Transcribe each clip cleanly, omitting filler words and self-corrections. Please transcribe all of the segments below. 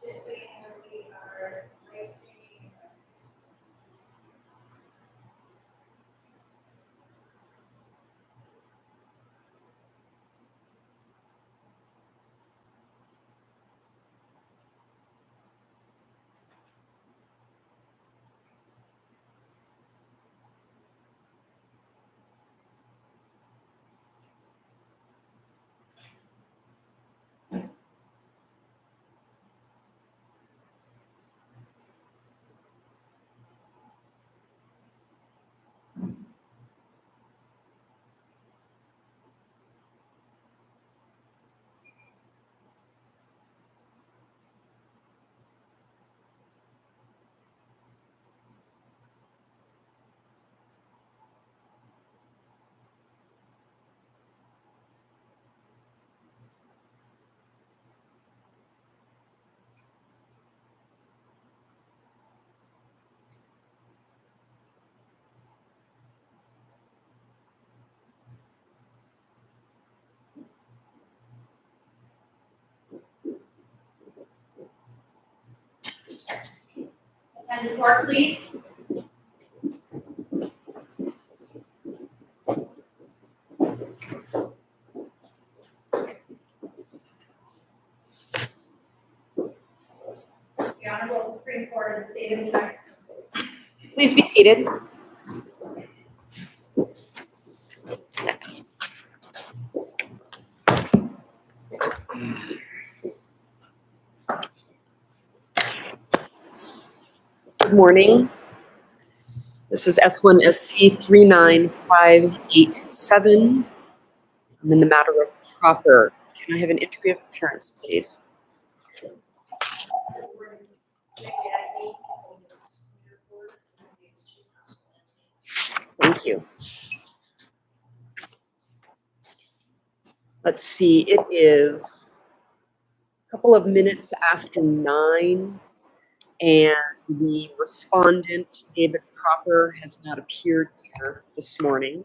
Just waiting when we are live streaming. Attend the court, please. The Honorable Supreme Court of the State of New Mexico. Please be seated. Good morning. This is S-1-SC-39587. I'm in the matter of proper. Can I have an entry of appearance, please? Thank you. Let's see, it is a couple of minutes after 9, and the respondent, David Proper, has not appeared here this morning.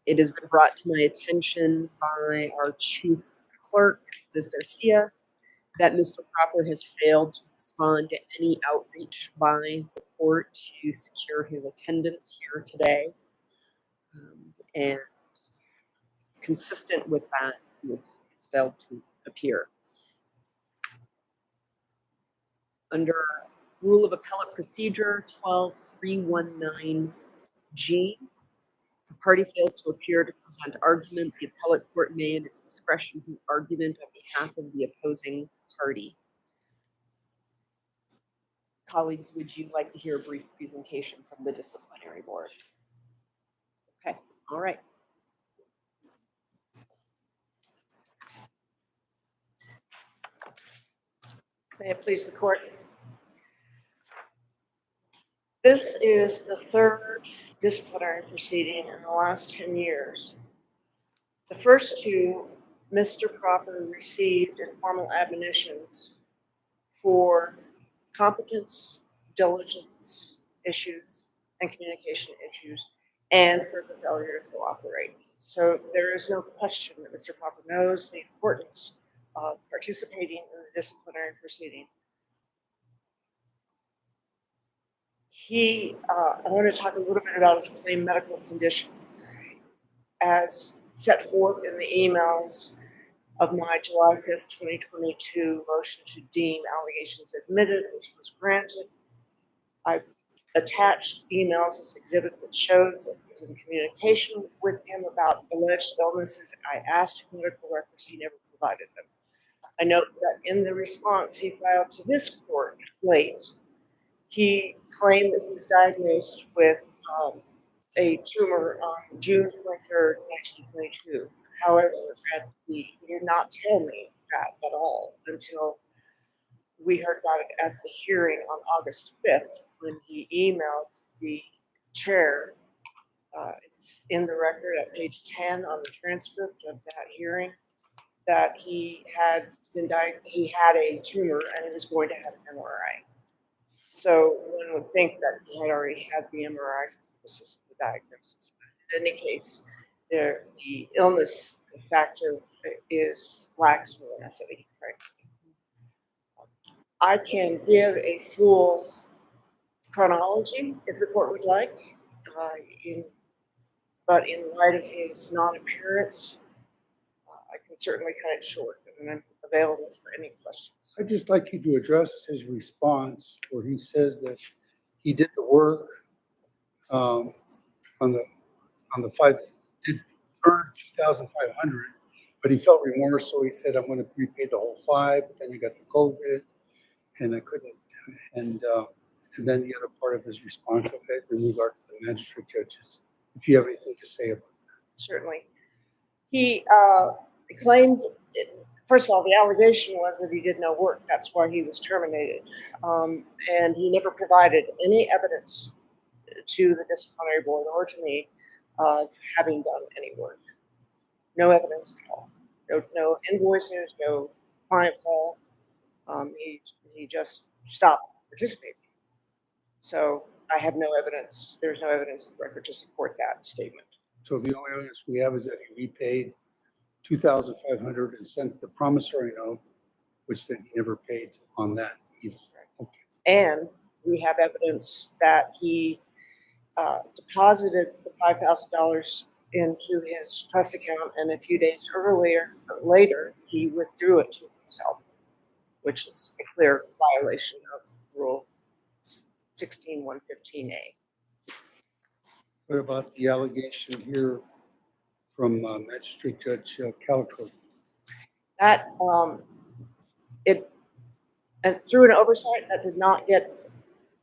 It has been brought to my attention by our chief clerk, Ms. Garcia, that Mr. Proper has failed to respond to any outreach by the court to secure his attendance here today. And consistent with that, he has failed to appear. Under Rule of Appellate Procedure 12319G, if a party fails to appear to present argument, the appellate court may, in its discretion, hear argument on behalf of the opposing party. Colleagues, would you like to hear a brief presentation from the disciplinary board? Okay, all right. May it please the court. This is the third disciplinary proceeding in the last 10 years. The first two, Mr. Proper received informal admonitions for competence, diligence issues, and communication issues, and for the failure to cooperate. So there is no question that Mr. Proper knows the importance of participating in the disciplinary proceeding. I want to talk a little bit about his claimed medical conditions. As set forth in the emails of my July 5th, 2022 motion to deem allegations admitted, which was granted, I attached emails as exhibit that shows that he was in communication with him about alleged illnesses. I asked for medical records, he never provided them. I note that in the response he filed to this court late, he claimed that he was diagnosed with a tumor on June 23rd, 1922. However, he did not tell me that at all until we heard about it at the hearing on August 5th when he emailed the chair. It's in the record at page 10 on the transcript of that hearing. that he had he had a tumor and he was going to have an MRI. So one would think that he had already had the MRI for purposes of the diagnosis. But in any case, the illness factor is lacks veracity, right? I can give a full chronology if the court would like, uh, in, but in light of his non-appearance, I can certainly cut it short, and I'm available for any questions. I'd just like you to address his response where he says that he did the work on the 5, did earn 2,500, but he felt remorse, so he said, "I'm going to repay the whole 5." But then he got the COVID, and I couldn't. And then the other part of his response in regard to the magistrate judges, if you have anything to say about that. Certainly. He claimed, first of all, the allegation was that he did no work. That's why he was terminated. And he never provided any evidence to the disciplinary board or to me of having done any work. No evidence at all. No invoices, no client call. He just stopped participating. So I have no evidence. There's no evidence in the record to support that statement. So the only evidence we have is that he repaid 2,500 and sent the promissory note, which then he never paid on that either. Okay. And we have evidence that he deposited the $5,000 into his trust account, and a few days later, he withdrew it to himself, which is a clear violation of Rule 16-115A. What about the allegation here from Magistrate Judge Calico? That and through an oversight that did not get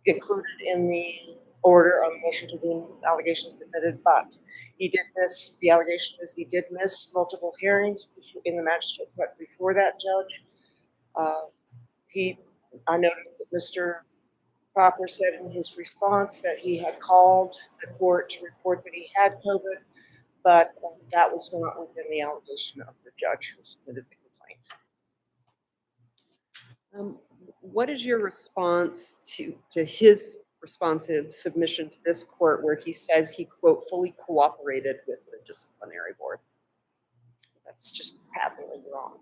included in the order on motion to deem allegations submitted, but he did miss, the allegation is he did miss multiple hearings in the magistrate court before that judge. I noted that Mr. Proper said in his response that he had called the court to report that he had COVID, but that was not within the allegation of the judge who submitted the complaint. What is your response to his responsive submission to this court where he says he, quote, fully cooperated with the disciplinary board? That's just patently wrong.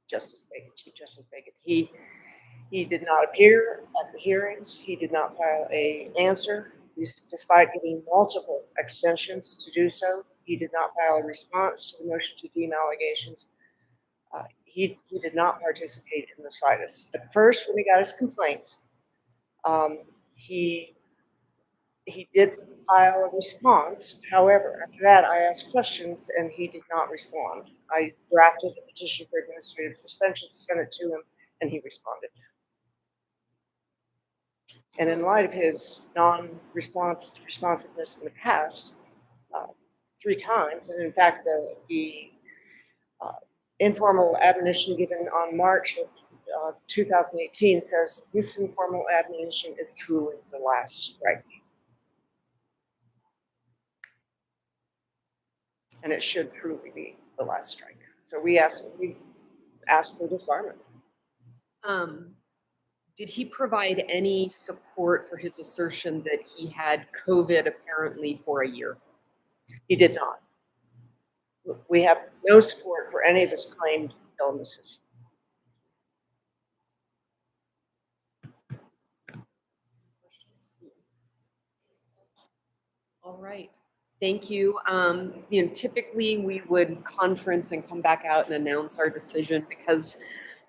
Chief Justice Bacon. He did not appear at the hearings. He did not file an answer, despite getting multiple extensions to do so. He did not file a response to the motion to deem allegations. He did not participate in the slightest. At first, when he got his complaint, he did file a response. However, after that, I asked questions and he did not respond. I drafted a petition for administrative suspension, sent it to him, and he responded. And in light of his non-responsiveness in the past, 3 times, and in fact, the informal admonition given on March of 2018 says this informal admonition is truly the last strike. And it should truly be the last strike. So we asked for disbarment. Did he provide any support for his assertion that he had COVID apparently for a year? He did not. We have no support for any of his claimed illnesses. All right. Thank you. Typically we would conference and come back out and announce our decision. Because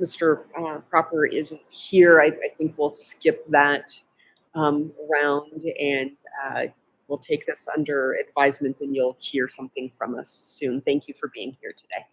Mr. Proper isn't here, I think we'll skip that round, and we'll take this under advisement, and you'll hear something from us soon. Thank you for being here today.